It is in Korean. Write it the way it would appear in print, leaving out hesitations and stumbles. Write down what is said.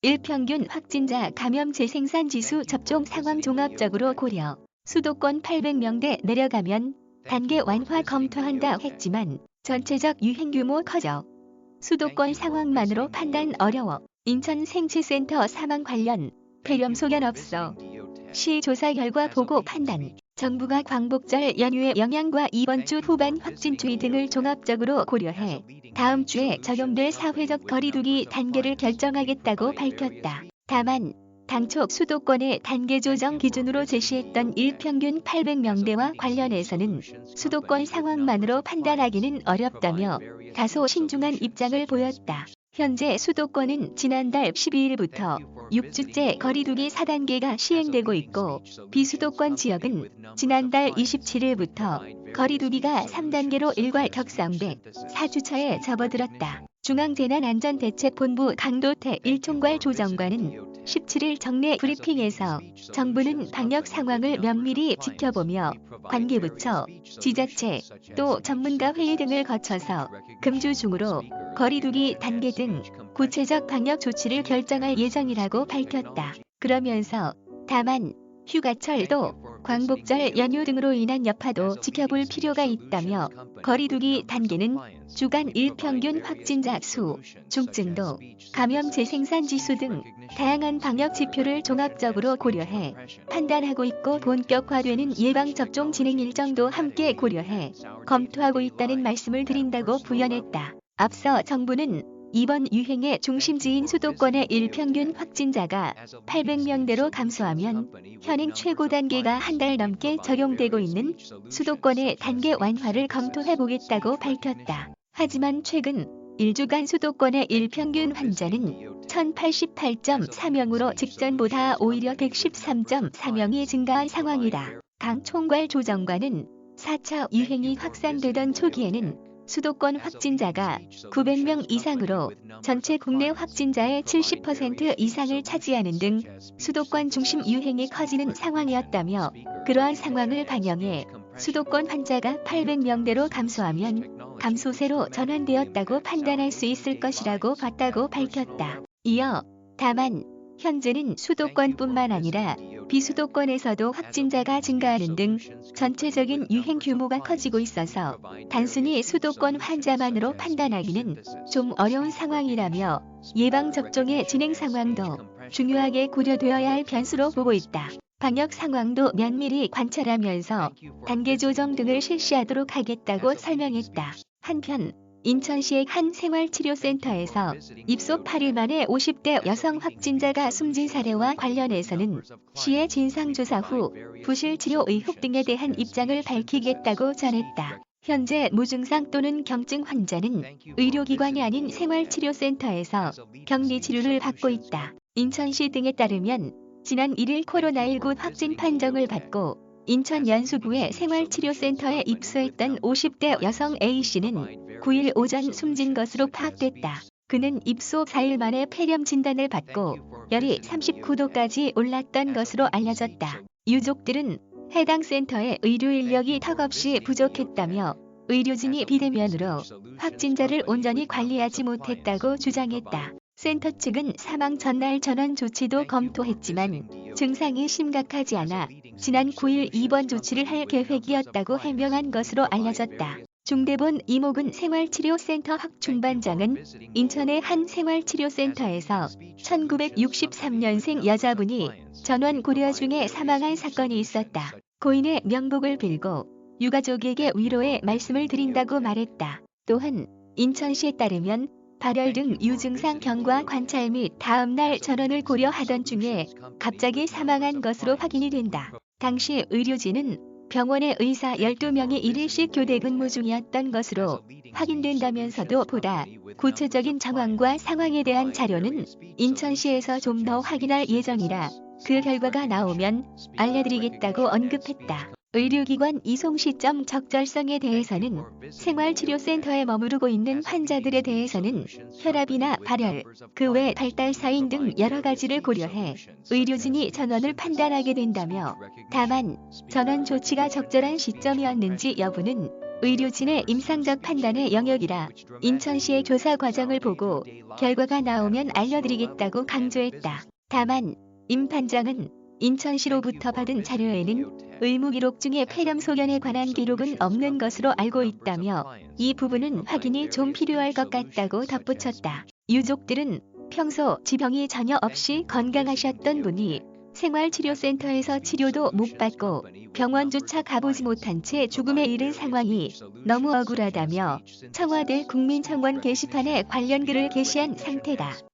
일평균 확진자 감염 재생산 지수 접종 상황 종합적으로 고려. 수도권 800명대 내려가면 단계 완화 검토한다 했지만 전체적 유행 규모 커져 수도권 상황만으로 판단 어려워. 인천 생체센터 사망 관련 폐렴 소견 없어. 시 조사 결과 보고 판단. 정부가 광복절 연휴의 영향과 이번 주 후반 확진 추이 등을 종합적으로 고려해 다음 주에 적용될 사회적 거리두기 단계를 결정하겠다고 밝혔다. 다만 당초 수도권의 단계 조정 기준으로 제시했던 일평균 800명대와 관련해서는 수도권 상황만으로 판단하기는 어렵다며 다소 신중한 입장을 보였다. 현재 수도권은 지난달 12일부터 6주째 거리두기 4단계가 시행되고 있고 비수도권 지역은 지난달 27일부터 거리두기가 3단계로 일괄 격상돼 4주차에 접어들었다. 중앙재난안전대책본부 강도태 1총괄 조정관은 17일 정례 브리핑에서 정부는 방역 상황을 면밀히 지켜보며 관계부처, 지자체, 또 전문가 회의 등을 거쳐서 금주 중으로 거리두기 단계 등 구체적 방역 조치를 결정할 예정이라고 밝혔다. 그러면서 다만 휴가철도 광복절 연휴 등으로 인한 여파도 지켜볼 필요가 있다며 거리두기 단계는 주간 일평균 확진자 수, 중증도, 감염 재생산 지수 등 다양한 방역 지표를 종합적으로 고려해 판단하고 있고 본격화되는 예방접종 진행 일정도 함께 고려해 검토하고 있다는 말씀을 드린다고 부연했다. 앞서 정부는 이번 유행의 중심지인 수도권의 일평균 확진자가 800명대로 감소하면 현행 최고 단계가 한 달 넘게 적용되고 있는 수도권의 단계 완화를 검토해보겠다고 밝혔다. 하지만 최근 1주간 수도권의 일평균 환자는 1088.4명으로 직전보다 오히려 113.4명이 증가한 상황이다. 강 총괄 조정관은 4차 유행이 확산되던 초기에는 수도권 확진자가 900명 이상으로 전체 국내 확진자의 70% 이상을 차지하는 등 수도권 중심 유행이 커지는 상황이었다며 그러한 상황을 반영해 수도권 환자가 800명대로 감소하면 감소세로 전환되었다고 판단할 수 있을 것이라고 봤다고 밝혔다. 이어 다만 현재는 수도권뿐만 아니라 비수도권에서도 확진자가 증가하는 등 전체적인 유행 규모가 커지고 있어서 단순히 수도권 환자만으로 판단하기는 좀 어려운 상황이라며 예방접종의 진행 상황도 중요하게 고려되어야 할 변수로 보고 있다. 방역 상황도 면밀히 관찰하면서 단계 조정 등을 실시하도록 하겠다고 설명했다. 한편 인천시의 한 생활치료센터에서 입소 8일 만에 50대 여성 확진자가 숨진 사례와 관련해서는 시의 진상조사 후 부실치료 의혹 등에 대한 입장을 밝히겠다고 전했다. 현재 무증상 또는 경증 환자는 의료기관이 아닌 생활치료센터에서 격리치료를 받고 있다. 인천시 등에 따르면 지난 1일 코로나19 확진 판정을 받고 인천 연수구의 생활치료센터에 입소했던 50대 여성 A씨는 9일 오전 숨진 것으로 파악됐다. 그는 입소 4일 만에 폐렴 진단을 받고 열이 39도까지 올랐던 것으로 알려졌다. 유족들은 해당 센터의 의료 인력이 턱없이 부족했다며 의료진이 비대면으로 확진자를 온전히 관리하지 못했다고 주장했다. 센터 측은 사망 전날 전원 조치도 검토했지만 증상이 심각하지 않아 지난 9일 입원 조치를 할 계획이었다고 해명한 것으로 알려졌다. 중대본 이모근 생활치료센터 확중반장은 인천의 한 생활치료센터에서 1963년생 여자분이 전원 고려 중에 사망한 사건이 있었다. 고인의 명복을 빌고 유가족에게 위로의 말씀을 드린다고 말했다. 또한 인천시에 따르면 발열 등 유증상 경과 관찰 및 다음날 전원을 고려하던 중에 갑자기 사망한 것으로 확인이 된다. 당시 의료진은 병원의 의사 12명이 1일씩 교대 근무 중이었던 것으로 확인된다면서도 보다 구체적인 정황과 상황에 대한 자료는 인천시에서 좀 더 확인할 예정이라 그 결과가 나오면 알려드리겠다고 언급했다. 의료기관 이송 시점 적절성에 대해서는 생활치료센터에 머무르고 있는 환자들에 대해서는 혈압이나 발열, 그 외 발달 사인 등 여러 가지를 고려해 의료진이 전원을 판단하게 된다며 다만 전원 조치가 적절한 시점이었는지 여부는 의료진의 임상적 판단의 영역이라 인천시의 조사 과정을 보고 결과가 나오면 알려드리겠다고 강조했다. 다만 임 판장은 인천시로부터 받은 자료에는 의무 기록 중에 폐렴 소견에 관한 기록은 없는 것으로 알고 있다며 이 부분은 확인이 좀 필요할 것 같다고 덧붙였다. 유족들은 평소 지병이 전혀 없이 건강하셨던 분이 생활치료센터에서 치료도 못 받고 병원조차 가보지 못한 채 죽음에 이른 상황이 너무 억울하다며 청와대 국민청원 게시판에 관련 글을 게시한 상태다.